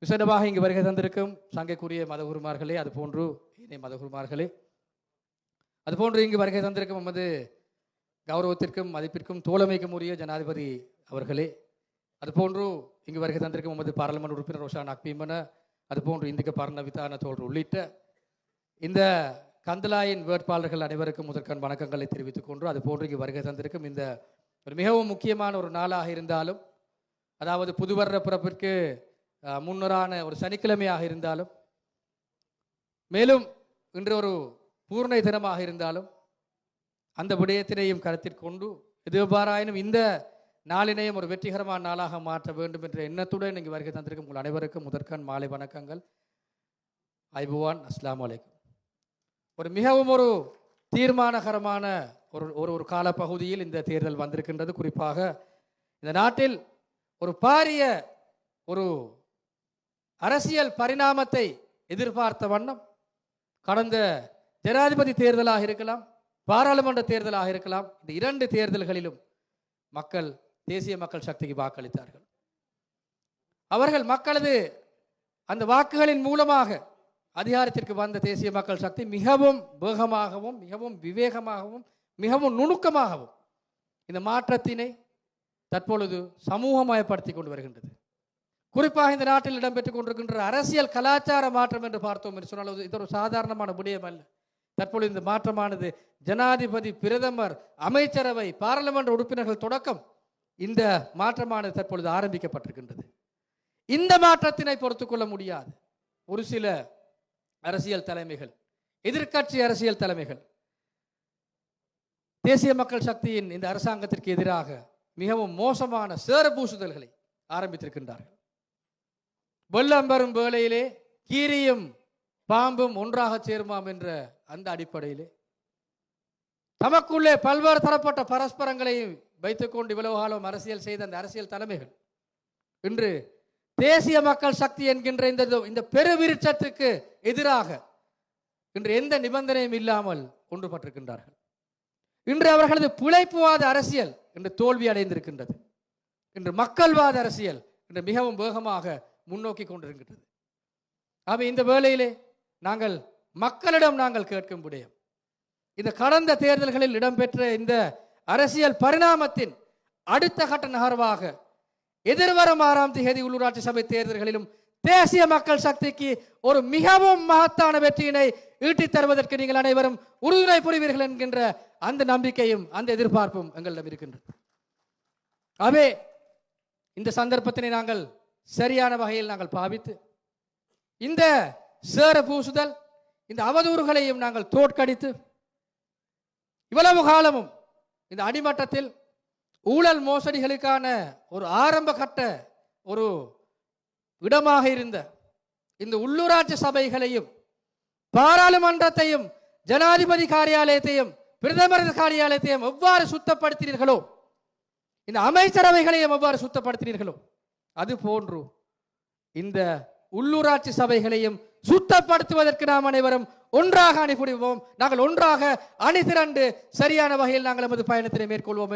விசேடமாக இங்கு வருகை தந்திருக்கும் சங்கைக்குரிய மதகுருமார்களே, அதுபோன்று இணை மதகுருமார்களே, அதுபோன்று இங்கு வருகை தந்திருக்கும் நமது கௌரவத்திற்கும் மதிப்பிற்கும் தோழமைக்கும் உரிய ஜனாதிபதி அவர்களே, அதுபோன்று இங்கு வருகை தந்திருக்கும் நமது பாராளுமன்ற உறுப்பினர் ரோஷான் அக்பீமன, அதுபோன்று இந்திக்க பர்ணவிதான தோழர் உள்ளிட்ட இந்த கந்தலாயின் வேட்பாளர்கள் அனைவருக்கும் முதற்கண் வணக்கங்களை தெரிவித்துக் கொண்டு, அதுபோன்று இங்கு வருகை தந்திருக்கும் இந்த ஒரு மிகவும் முக்கியமான ஒரு நாளாக இருந்தாலும், அதாவது புது வருட பிறப்பிற்கு முன்னரான ஒரு சனிக்கிழமையாக இருந்தாலும், மேலும் இன்று ஒரு பூர்ண தினமாக இருந்தாலும், அந்த விடயத்தினையும் கருத்தில் கொண்டு எதுவாறாயினும் இந்த நாளினையும் ஒரு வெற்றிகரமான நாளாக மாற்ற வேண்டும் என்ற எண்ணத்துடன் இங்கு வருகை தந்திருக்கும் உங்கள் அனைவருக்கும் முதற்கண் மாலை வணக்கங்கள். ஐபுவான், அஸ்லாம் வலைக்கும். ஒரு மிகவும் ஒரு தீர்மானகரமான ஒரு காலப்பகுதியில் இந்த தேர்தல் வந்திருக்கின்றது. குறிப்பாக இந்த நாட்டில் ஒரு பாரிய ஒரு அரசியல் பரிணாமத்தை எதிர்பார்த்த வண்ணம் கடந்த ஜனாதிபதி தேர்தலாக இருக்கலாம், பாராளுமன்ற தேர்தலாக இருக்கலாம், இந்த இரண்டு தேர்தல்களிலும் மக்கள் தேசிய மக்கள் சக்திக்கு வாக்களித்தார்கள். அவர்கள் மக்களது அந்த வாக்குகளின் மூலமாக அதிகாரத்திற்கு வந்த தேசிய மக்கள் சக்தி மிகவும் வேகமாகவும் மிகவும் விவேகமாகவும் மிகவும் நுணுக்கமாகவும் இந்த மாற்றத்தினை தற்பொழுது சமூகமயப்படுத்தி கொண்டு வருகின்றது. குறிப்பாக இந்த நாட்டில் இடம்பெற்றுக் கொண்டிருக்கின்ற அரசியல் கலாச்சார மாற்றம் என்று பார்த்தோம் என்று சொன்னால் இது ஒரு சாதாரணமான விடயம் அல்ல. தற்பொழுது இந்த மாற்றமானது ஜனாதிபதி, பிரதமர், அமைச்சரவை, பாராளுமன்ற உறுப்பினர்கள் தொடக்கம் இந்த மாற்றமானது தற்பொழுது ஆரம்பிக்கப்பட்டிருக்கின்றது. இந்த மாற்றத்தினை பொறுத்துக் கொள்ள முடியாது ஒரு சில அரசியல் தலைமைகள், எதிர்கட்சி அரசியல் தலைமைகள் தேசிய மக்கள் சக்தியின் இந்த அரசாங்கத்திற்கு எதிராக மிகவும் மோசமான சேரபூசுதல்களை ஆரம்பித்திருக்கின்றார்கள். வெள்ளம் வரும் வேளையிலே கீரியும் பாம்பும் ஒன்றாக சேருமாம் என்ற அந்த அடிப்படையிலே தமக்குள்ளே பல்வேறு தரப்பட்ட பரஸ்பரங்களையும் வைத்துக் கொண்டு இவ்வளவு காலம் அரசியல் செய்த அந்த அரசியல் தலைமைகள் இன்று தேசிய மக்கள் சக்தி என்கின்ற இந்த பெருவிருட்சத்துக்கு எதிராக இன்று எந்த நிபந்தனையும் இல்லாமல் ஒன்றுபட்டிருக்கின்றார்கள். இன்று அவர்களது பிழைப்புவாத அரசியல் இன்று தோல்வி அடைந்திருக்கின்றது. இன்று மக்கள்வாத அரசியல் இன்று மிகவும் வேகமாக முன்னோக்கி கொண்டிருக்கின்றது. ஆக இந்த வேளையிலே நாங்கள் மக்களிடம் கேட்கும் விடயம், இந்த கடந்த தேர்தல்களில் இடம்பெற்ற இந்த அரசியல் பரிணாமத்தின் அடுத்த கட்ட நகர்வாக எதிர்வரும் 6ஆம் தேதி உள்ளூராட்சி சபை தேர்தல்களிலும் தேசிய மக்கள் சக்திக்கு ஒரு மிகவும் மகத்தான வெற்றியினை ஈட்டித் தருவதற்கு நீங்கள் அனைவரும் உறுதுணை புரிவீர்கள் என்கின்ற அந்த நம்பிக்கையும் அந்த எதிர்பார்ப்பும் எங்களிடம் இருக்கின்றது. ஆகவே இந்த சந்தர்ப்பத்தினை நாங்கள் சரியான வகையில் நாங்கள் பாவித்து இந்த சேர பூசுதல், இந்த அவதூறுகளையும் நாங்கள் தோற்கடித்து இவ்வளவு காலமும் இந்த அடிமட்டத்தில் ஊழல் மோசடிகளுக்கான ஒரு ஆரம்ப கட்ட ஒரு இடமாக இருந்த இந்த உள்ளூராட்சி சபைகளையும் பாராளுமன்றத்தையும் ஜனாதிபதி காரியாலயத்தையும் பிரதமர் காரியாலயத்தையும் எவ்வாறு சுத்தப்படுத்தினீர்களோ, இந்த அமைச்சரவைகளையும் எவ்வாறு சுத்தப்படுத்தினீர்களோ, அது போன்று இந்த உள்ளூராட்சி சபைகளையும் சுத்தப்படுத்துவதற்கு நாம் அனைவரும் ஒன்றாக அணிபுரிவோம். நாங்கள் ஒன்றாக அணி திரண்டு சரியான வகையில் நாங்கள் நமது பயணத்தினை மேற்கொள்வோம்.